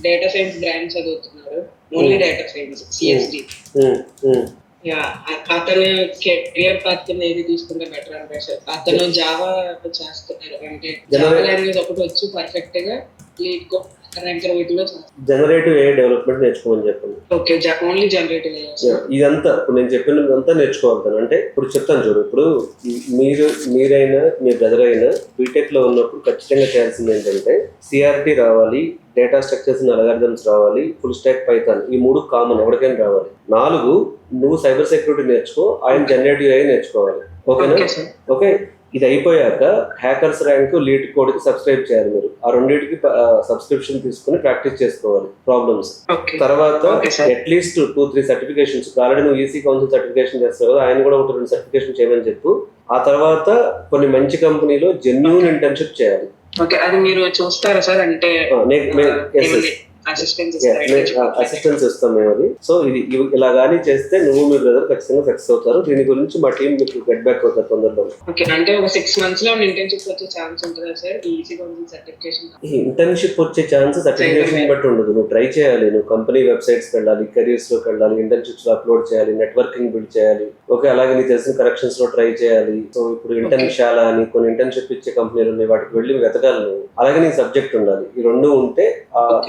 Data science branch చదువుతున్నారు, only data science CSD. Yeah, అతను career path కింద ఏది తీసుకుంటే బెటర్ అంటే సార్, అతను జావా చేస్తున్నారు, అంటే జావా లాంగ్వేజ్ ఒకటి వచ్చి పర్ఫెక్ట్ గా లీడ్ కో ర్యాంకర్ వీటిలో జనరేటివ్ ఏ డెవలప్మెంట్ నేర్చుకోమని చెప్పండి. ఓకే, ఓన్లీ జనరేటివ్ ఇదంతా ఇప్పుడు నేను చెప్పినదంతా నేర్చుకోవాలి. అంటే ఇప్పుడు చెప్తాను చూడు, ఇప్పుడు మీరైనా మీ బ్రదర్ అయినా బీటెక్ లో ఉన్నప్పుడు ఖచ్చితంగా చేయాల్సింది ఏంటంటే సిఆర్టీ రావాలి, డేటా స్ట్రక్చర్స్ అల్గారిథమ్స్ రావాలి, ఫుల్ స్టాక్ పైథాన్, ఈ 3 కామన్ ఎవరికైనా రావాలి. 4 నువ్వు సైబర్ సెక్యూరిటీ నేర్చుకో, ఆయన జనరేటివ్ ఏ నేర్చుకోవాలి. ఓకేనా? ఓకే, ఇది అయిపోయాక హ్యాకర్స్ ర్యాంక్, లీడ్ కోడ్ కి సబ్స్క్రైబ్ చేయాలి. మీరు ఆ రెండింటికి సబ్స్క్రిప్షన్ తీసుకుని ప్రాక్టీస్ చేసుకోవాలి ప్రాబ్లమ్స్. తర్వాత అట్లీస్ట్ 2-3 సర్టిఫికేషన్స్, ఆల్రెడీ నువ్వు ఈసీ కౌన్సిల్ సర్టిఫికేషన్ చేస్తావు కదా, ఆయన కూడా 1-2 సర్టిఫికేషన్ చేయమని చెప్పు. ఆ తర్వాత కొన్ని మంచి కంపెనీలో జెన్యూన్ ఇంటర్న్షిప్ చేయాలి. ఓకే, అది మీరు చూస్తారా సార్? అంటే అసిస్టెన్స్ ఇస్తాం మేము అది. సో ఇది ఇలా కానీ చేస్తే నువ్వు మీ బ్రదర్ ఖచ్చితంగా సక్సెస్ అవుతారు. దీని గురించి మా టీం మీకు గెట్ బ్యాక్ అవుతారు తొందరలో. అంటే ఒక 6 months లో ఇంటర్న్షిప్ వచ్చే ఛాన్స్ ఉంటుందా sir? EC council certification internship వచ్చే ఛాన్స్ సర్టిఫికేషన్ బట్టి ఉండదు. నువ్వు ట్రై చేయాలి, నువ్వు కంపెనీ వెబ్సైట్స్కి వెళ్ళాలి, కెరీర్స్ లోకి వెళ్ళాలి, ఇంటర్న్షిప్స్ లో అప్లోడ్ చేయాలి, నెట్వర్కింగ్ బిల్డ్ చేయాలి. ఓకే, అలాగే నీకు తెలిసిన కరెక్షన్స్ లో ట్రై చేయాలి. సో ఇప్పుడు ఇంటర్న్షాలా అని కొన్ని ఇంటర్న్షిప్ ఇచ్చే కంపెనీలు ఉన్నాయి, వాటికి వెళ్ళి వెతకాలి నువ్వు. అలాగే నీకు సబ్జెక్ట్ ఉండాలి. ఈ 2 ఉంటే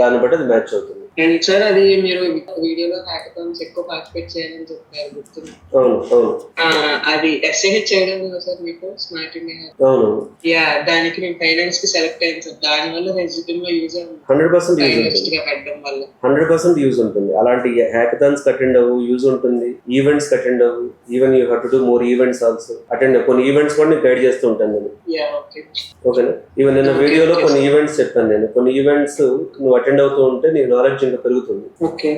దాన్ని బట్టి అది మ్యాచ్ అవుతుంది. సార్ అది మీరు వీడియోలో హ్యాకథాన్స్ ఎక్కువ పార్టిసిపేట్ చేయాలని చెప్పారు, గుర్తుంది? అది ఎస్ఏహెచ్ చేయడం కదా సార్ మీకు స్మార్ట్ ఇండియా? యా, దానికి మేము ఫైనాన్స్ కి సెలెక్ట్ అయ్యాం సార్. దాని వల్ల రెజ్యూమ్ లో యూజ్ 100% యూజ్ ఉంటుంది. అలాంటి హ్యాకథాన్స్ అటెండ్ అవ్వు, యూజ్ ఉంటుంది. ఈవెంట్స్ అటెండ్ అవ్వు, even you have to do more events also. Attend కొన్ని ఈవెంట్స్ కూడా నేను గైడ్ చేస్తూ ఉంటాను నేను. ఓకేనా? ఈవెన్ నిన్న వీడియోలో కొన్ని ఈవెంట్స్ చెప్పాను నేను. కొన్ని ఈవెంట్స్ నువ్వు అటెండ్ అవుతూ ఉంటే నీ నాలెడ్జ్ ఇంకా పెరుగుతుంది. Okay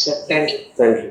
sir, thank you.